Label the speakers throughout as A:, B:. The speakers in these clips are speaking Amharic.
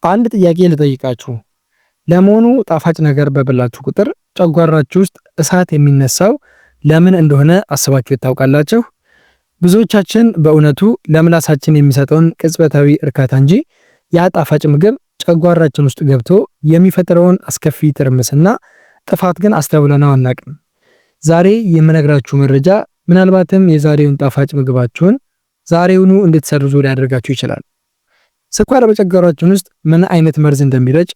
A: አንድ ጥያቄ ልጠይቃችሁ። ለመሆኑ ጣፋጭ ነገር በበላችሁ ቁጥር ጨጓራችሁ ውስጥ እሳት የሚነሳው ለምን እንደሆነ አስባችሁ ታውቃላችሁ? ብዙዎቻችን በእውነቱ ለምላሳችን የሚሰጠውን ቅጽበታዊ እርካታ እንጂ ያ ጣፋጭ ምግብ ጨጓራችን ውስጥ ገብቶ የሚፈጥረውን አስከፊ ትርምስና ጥፋት ግን አስተውለነው አናውቅም። ዛሬ የምነግራችሁ መረጃ ምናልባትም የዛሬውን ጣፋጭ ምግባችሁን ዛሬውኑ እንድትሰርዙ ሊያደርጋችሁ ይችላል። ስኳር በጨጓራችን ውስጥ ምን አይነት መርዝ እንደሚረጭ፣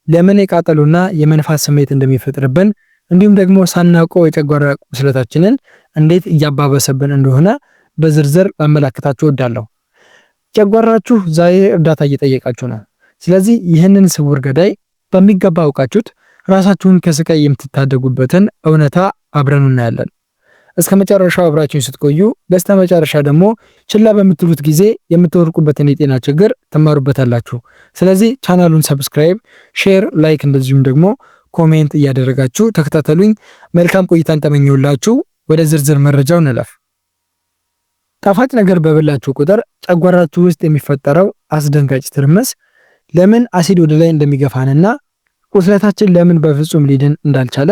A: ለምን የቃጠሎና የመንፋት ስሜት እንደሚፈጥርብን፣ እንዲሁም ደግሞ ሳናውቀው የጨጓራ ቁስለታችንን እንዴት እያባበሰብን እንደሆነ በዝርዝር አመላክታችሁ እወዳለሁ። ጨጓራችሁ ዛሬ እርዳታ እየጠየቃችሁ ነው። ስለዚህ ይህንን ስውር ገዳይ በሚገባ አውቃችሁት ራሳችሁን ከስቃይ የምትታደጉበትን እውነታ አብረን እናያለን። እስከ መጨረሻው አብራችሁን ስትቆዩ በስተመጨረሻ ደግሞ ችላ በምትሉት ጊዜ የምትወርቁበትን የጤና ችግር ትማሩበታላችሁ። ስለዚህ ቻናሉን ሰብስክራይብ፣ ሼር፣ ላይክ እንደዚሁም ደግሞ ኮሜንት እያደረጋችሁ ተከታተሉኝ። መልካም ቆይታን ተመኘሁላችሁ። ወደ ዝርዝር መረጃው እንለፍ። ጣፋጭ ነገር በበላችሁ ቁጥር ጨጓራችሁ ውስጥ የሚፈጠረው አስደንጋጭ ትርምስ ለምን አሲድ ወደ ላይ እንደሚገፋንና ቁስለታችን ለምን በፍጹም ሊድን እንዳልቻለ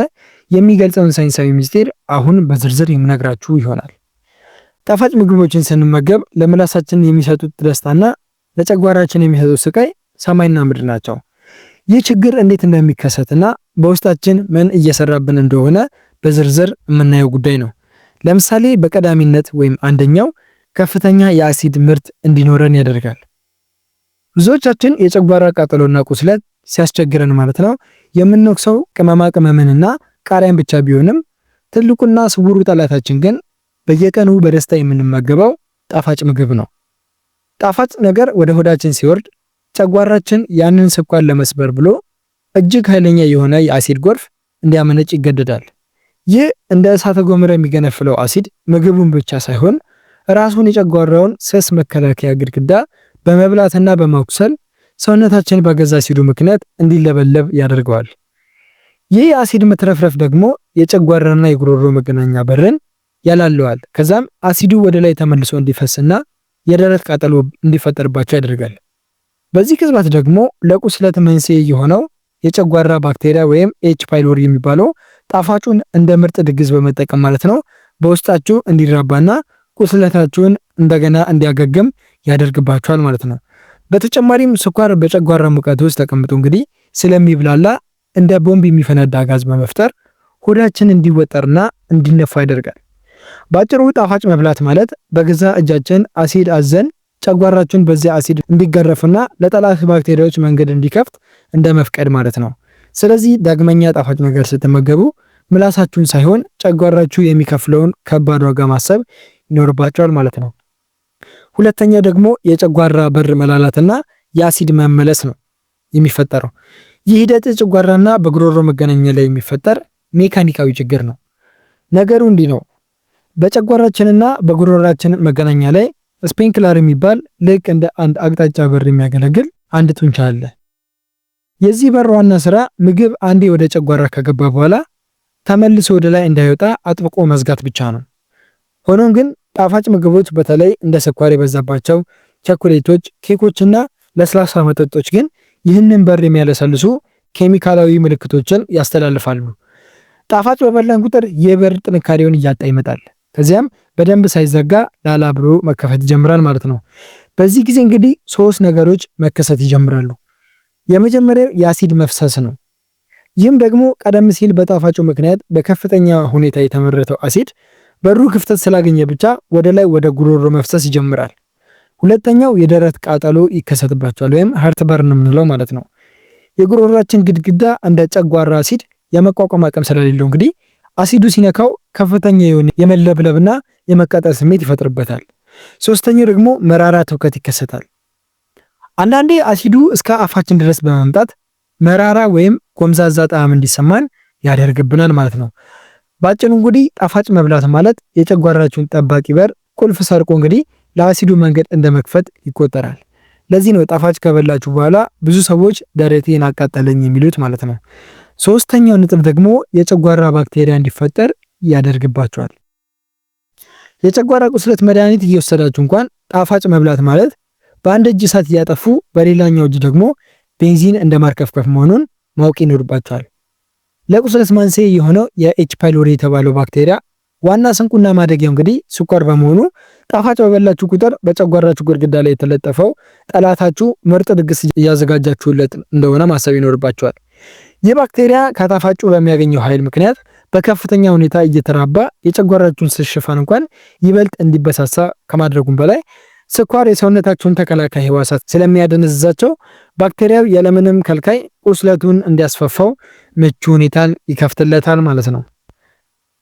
A: የሚገልጸውን ሳይንሳዊ ምስጢር አሁን በዝርዝር የምነግራችሁ ይሆናል። ጣፋጭ ምግቦችን ስንመገብ ለምላሳችን የሚሰጡት ደስታና ለጨጓራችን የሚሰጡት ስቃይ ሰማይና ምድር ናቸው። ይህ ችግር እንዴት እንደሚከሰትና በውስጣችን ምን እየሰራብን እንደሆነ በዝርዝር የምናየው ጉዳይ ነው። ለምሳሌ በቀዳሚነት ወይም አንደኛው ከፍተኛ የአሲድ ምርት እንዲኖረን ያደርጋል። ብዙዎቻችን የጨጓራ ቃጠሎና ቁስለት ሲያስቸግረን ማለት ነው የምንወቅሰው ቅመማ ቅመምንና ቃሪያን ብቻ ቢሆንም ትልቁና ስውሩ ጠላታችን ግን በየቀኑ በደስታ የምንመገበው ጣፋጭ ምግብ ነው። ጣፋጭ ነገር ወደ ሆዳችን ሲወርድ ጨጓራችን ያንን ስኳር ለመስበር ብሎ እጅግ ኃይለኛ የሆነ የአሲድ ጎርፍ እንዲያመነጭ ይገደዳል። ይህ እንደ እሳተ ገሞራ የሚገነፍለው አሲድ ምግቡን ብቻ ሳይሆን ራሱን የጨጓራውን ስስ መከላከያ ግድግዳ በመብላትና በማኩሰል ሰውነታችን በገዛ አሲዱ ምክንያት እንዲለበለብ ያደርገዋል። ይህ የአሲድ መትረፍረፍ ደግሞ የጨጓራና የጉሮሮ መገናኛ በርን ያላለዋል። ከዛም አሲዱ ወደ ላይ ተመልሶ እንዲፈስና የደረት ቃጠሎ እንዲፈጠርባቸው ያደርጋል። በዚህ ቅጽበት ደግሞ ለቁስለት መንስኤ የሆነው የጨጓራ ባክቴሪያ ወይም ኤች ፓይሎሪ የሚባለው ጣፋጩን እንደ ምርጥ ድግስ በመጠቀም ማለት ነው በውስጣችሁ እንዲራባና ቁስለታችሁን እንደገና እንዲያገግም ያደርግባቸዋል ማለት ነው። በተጨማሪም ስኳር በጨጓራ ሙቀት ውስጥ ተቀምጦ እንግዲህ ስለሚብላላ እንደ ቦምብ የሚፈነዳ ጋዝ በመፍጠር ሆዳችን እንዲወጠርና እንዲነፋ ያደርጋል። ባጭሩ ጣፋጭ መብላት ማለት በገዛ እጃችን አሲድ አዘን ጨጓራችን በዚያ አሲድ እንዲገረፍና ለጠላት ባክቴሪያዎች መንገድ እንዲከፍት እንደ መፍቀድ ማለት ነው። ስለዚህ ዳግመኛ ጣፋጭ ነገር ስትመገቡ ምላሳችሁን ሳይሆን ጨጓራችሁ የሚከፍለውን ከባድ ዋጋ ማሰብ ይኖርባቸዋል ማለት ነው። ሁለተኛ ደግሞ የጨጓራ በር መላላትና የአሲድ መመለስ ነው የሚፈጠረው። ይህ ሂደት ጨጓራና በጉሮሮ መገናኛ ላይ የሚፈጠር ሜካኒካዊ ችግር ነው። ነገሩ እንዲህ ነው። በጨጓራችንና በጉሮሮአችን መገናኛ ላይ ስፔንክላር የሚባል ልክ እንደ አንድ አቅጣጫ በር የሚያገለግል አንድ ጡንቻ አለ። የዚህ በር ዋና ስራ ምግብ አንዴ ወደ ጨጓራ ከገባ በኋላ ተመልሶ ወደ ላይ እንዳይወጣ አጥብቆ መዝጋት ብቻ ነው። ሆኖም ግን ጣፋጭ ምግቦች በተለይ እንደ ስኳር የበዛባቸው ቸኮሌቶች፣ ኬኮችና ለስላሳ መጠጦች ግን ይህንን በር የሚያለሰልሱ ኬሚካላዊ ምልክቶችን ያስተላልፋሉ። ጣፋጭ በበላን ቁጥር የበር ጥንካሬውን እያጣ ይመጣል። ከዚያም በደንብ ሳይዘጋ ላላ ብሎ መከፈት ይጀምራል ማለት ነው። በዚህ ጊዜ እንግዲህ ሶስት ነገሮች መከሰት ይጀምራሉ። የመጀመሪያው የአሲድ መፍሰስ ነው። ይህም ደግሞ ቀደም ሲል በጣፋጩ ምክንያት በከፍተኛ ሁኔታ የተመረተው አሲድ በሩ ክፍተት ስላገኘ ብቻ ወደ ላይ ወደ ጉሮሮ መፍሰስ ይጀምራል። ሁለተኛው የደረት ቃጠሎ ይከሰትባቸዋል ወይም ሃርት በርን የምንለው ማለት ነው። የጉሮሮአችን ግድግዳ እንደ ጨጓራ አሲድ የመቋቋም አቅም ስለሌለው እንግዲህ አሲዱ ሲነካው ከፍተኛ የሆነ የመለብለብና የመቃጠል ስሜት ይፈጥርበታል። ሶስተኛው ደግሞ መራራ ትውከት ይከሰታል። አንዳንዴ አሲዱ እስከ አፋችን ድረስ በመምጣት መራራ ወይም ጎምዛዛ ጣዕም እንዲሰማን ያደርግብናል ማለት ነው። ባጭሩ እንግዲህ ጣፋጭ መብላት ማለት የጨጓራችሁን ጠባቂ በር ቁልፍ ሰርቆ እንግዲህ ለአሲዱ መንገድ እንደመክፈት ይቆጠራል። ለዚህ ነው ጣፋጭ ከበላችሁ በኋላ ብዙ ሰዎች ደረቴን አቃጠለኝ የሚሉት ማለት ነው። ሶስተኛው ነጥብ ደግሞ የጨጓራ ባክቴሪያ እንዲፈጠር ያደርግባቸዋል። የጨጓራ ቁስለት መድኃኒት እየወሰዳችሁ እንኳን ጣፋጭ መብላት ማለት በአንድ እጅ እሳት እያጠፉ በሌላኛው እጅ ደግሞ ቤንዚን እንደማርከፍከፍ መሆኑን ማወቅ ይኖርባቸዋል። ለቁስለት መንስኤ የሆነው የኤች ፓይሎሪ የተባለው ባክቴሪያ ዋና ስንቁና ማደጊያው እንግዲህ ስኳር በመሆኑ ጣፋጭ በበላችሁ ቁጥር በጨጓራችሁ ግድግዳ ላይ የተለጠፈው ጠላታችሁ ምርጥ ድግስ እያዘጋጃችሁለት እንደሆነ ማሰብ ይኖርባቸዋል። ይህ ባክቴሪያ ከጣፋጩ በሚያገኘው ኃይል ምክንያት በከፍተኛ ሁኔታ እየተራባ የጨጓራችሁን ስስ ሽፋን እንኳን ይበልጥ እንዲበሳሳ ከማድረጉም በላይ ስኳር የሰውነታችሁን ተከላካይ ህዋሳት ስለሚያደነዝዛቸው ባክቴሪያው ያለምንም ከልካይ ቁስለቱን እንዲያስፋፋው ምቹ ሁኔታን ይከፍትለታል ማለት ነው።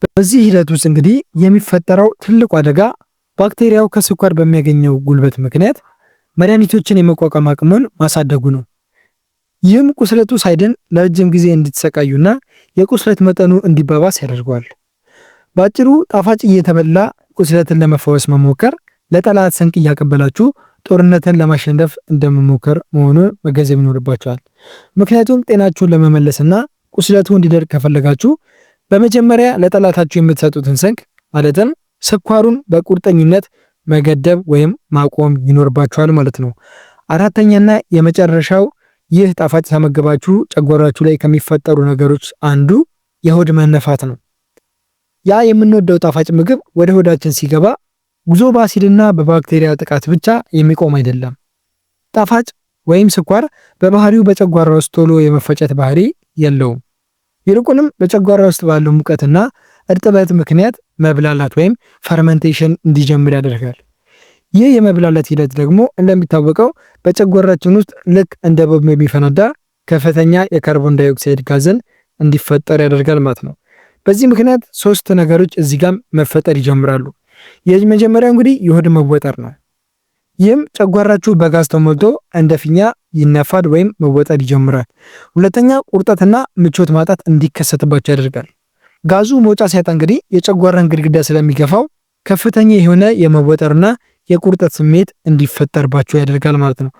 A: በዚህ ሂደት ውስጥ እንግዲህ የሚፈጠረው ትልቁ አደጋ ባክቴሪያው ከስኳር በሚያገኘው ጉልበት ምክንያት መድኃኒቶችን የመቋቋም አቅሙን ማሳደጉ ነው። ይህም ቁስለቱ ሳይድን ለረጅም ጊዜ እንዲተሰቃዩና የቁስለት መጠኑ እንዲባባስ ያደርገዋል። በአጭሩ ጣፋጭ እየተበላ ቁስለትን ለመፈወስ መሞከር ለጠላት ስንቅ እያቀበላችሁ ጦርነትን ለማሸነፍ እንደመሞከር መሆኑን መገንዘብ ይኖርባችኋል። ምክንያቱም ጤናችሁን ለመመለስና ቁስለቱ እንዲደርቅ ከፈለጋችሁ በመጀመሪያ ለጠላታችሁ የምትሰጡትን ስንቅ ማለትም ስኳሩን በቁርጠኝነት መገደብ ወይም ማቆም ይኖርባችኋል ማለት ነው። አራተኛና የመጨረሻው ይህ ጣፋጭ ተመገባችሁ ጨጓራችሁ ላይ ከሚፈጠሩ ነገሮች አንዱ የሆድ መነፋት ነው። ያ የምንወደው ጣፋጭ ምግብ ወደ ሆዳችን ሲገባ ጉዞ በአሲድና በባክቴሪያ ጥቃት ብቻ የሚቆም አይደለም። ጣፋጭ ወይም ስኳር በባህሪው በጨጓራ ውስጥ ቶሎ የመፈጨት ባህሪ የለውም። ይልቁንም በጨጓራ ውስጥ ባለው ሙቀትና እርጥበት ምክንያት መብላላት ወይም ፈርመንቴሽን እንዲጀምር ያደርጋል። ይህ የመብላላት ሂደት ደግሞ እንደሚታወቀው በጨጓራችን ውስጥ ልክ እንደ ቦምብ የሚፈነዳ ከፍተኛ የካርቦን ዳይኦክሳይድ ጋዝን እንዲፈጠር ያደርጋል ማለት ነው። በዚህ ምክንያት ሶስት ነገሮች እዚህ ጋር መፈጠር ይጀምራሉ። የመጀመሪያው እንግዲህ የሆድ መወጠር ነው። ይህም ጨጓራችሁ በጋዝ ተሞልቶ እንደ ፊኛ ይነፋድ ወይም መወጠር ይጀምራል። ሁለተኛ ቁርጠትና ምቾት ማጣት እንዲከሰትባቸው ያደርጋል። ጋዙ መውጫ ሲያጣ እንግዲህ የጨጓራን ግድግዳ ስለሚገፋው ከፍተኛ የሆነ የመወጠርና የቁርጠት ስሜት እንዲፈጠርባቸው ያደርጋል ማለት ነው።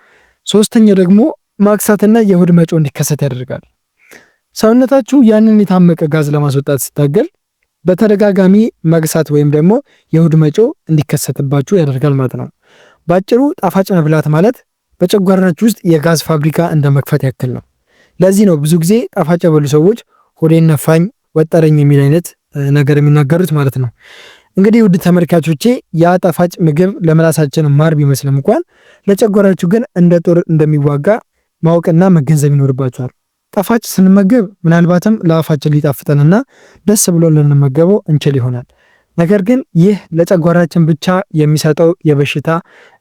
A: ሶስተኛው ደግሞ ማክሳትና የሆድ መጮ እንዲከሰት ያደርጋል። ሰውነታችሁ ያንን የታመቀ ጋዝ ለማስወጣት ሲታገል በተደጋጋሚ መግሳት ወይም ደግሞ የሆድ መጮ እንዲከሰትባችሁ ያደርጋል ማለት ነው። ባጭሩ ጣፋጭ መብላት ማለት በጨጓራችሁ ውስጥ የጋዝ ፋብሪካ እንደ መክፈት ያክል ነው። ለዚህ ነው ብዙ ጊዜ ጣፋጭ የበሉ ሰዎች ሆዴን ነፋኝ፣ ወጠረኝ የሚል አይነት ነገር የሚናገሩት ማለት ነው። እንግዲህ ውድ ተመልካቾቼ ያ ጣፋጭ ምግብ ለምላሳችን ማር ቢመስልም እንኳን ለጨጓራችሁ ግን እንደ ጦር እንደሚዋጋ ማወቅና መገንዘብ ይኖርባችኋል። ጣፋጭ ስንመገብ ምናልባትም ለአፋችን ሊጣፍጠንና ደስ ብሎ ልንመገበው እንችል ይሆናል። ነገር ግን ይህ ለጨጓራችን ብቻ የሚሰጠው የበሽታ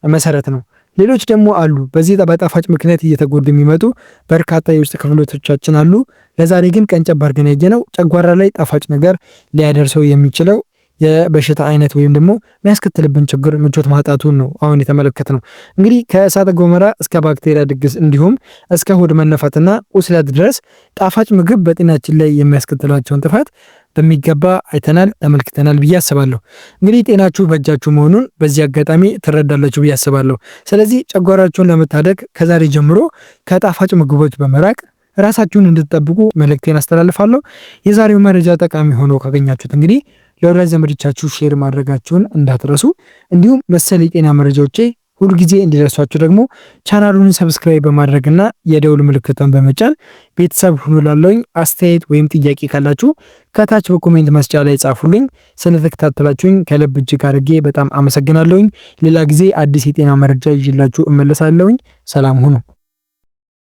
A: መሰረት ነው። ሌሎች ደግሞ አሉ። በዚህ በጣፋጭ ምክንያት እየተጎዱ የሚመጡ በርካታ የውስጥ ክፍሎቻችን አሉ። ለዛሬ ግን ቀንጨብ አድርገን ያየነው ጨጓራ ላይ ጣፋጭ ነገር ሊያደርሰው የሚችለው የበሽታ አይነት ወይም ደግሞ የሚያስከትልብን ችግር ምቾት ማጣቱን ነው አሁን የተመለከትነው። እንግዲህ ከእሳተ ገሞራ እስከ ባክቴሪያ ድግስ እንዲሁም እስከ ሆድ መነፋትና ቁስለት ድረስ ጣፋጭ ምግብ በጤናችን ላይ የሚያስከትላቸውን ጥፋት በሚገባ አይተናል፣ ተመልክተናል ብዬ አስባለሁ። እንግዲህ ጤናችሁ በእጃችሁ መሆኑን በዚህ አጋጣሚ ትረዳላችሁ ብዬ አስባለሁ። ስለዚህ ጨጓራችሁን ለመታደግ ከዛሬ ጀምሮ ከጣፋጭ ምግቦች በመራቅ ራሳችሁን እንድትጠብቁ መልእክቴን አስተላልፋለሁ። የዛሬው መረጃ ጠቃሚ ሆኖ ካገኛችሁት እንግዲህ ለወዳጅ ዘመዶቻችሁ ሼር ማድረጋችሁን እንዳትረሱ። እንዲሁም መሰል የጤና መረጃዎቼ ሁል ጊዜ እንዲደርሷችሁ ደግሞ ቻናሉን ሰብስክራይብ በማድረግና የደውል ምልክቱን በመጫን ቤተሰብ ሁኑ። ላለውኝ አስተያየት ወይም ጥያቄ ካላችሁ ከታች በኮሜንት መስጫ ላይ ጻፉልኝ። ስለተከታተላችሁኝ ከልብ እጅግ አድርጌ በጣም አመሰግናለሁኝ። ሌላ ጊዜ አዲስ የጤና መረጃ ይዤላችሁ እመለሳለሁኝ። ሰላም ሁኑ።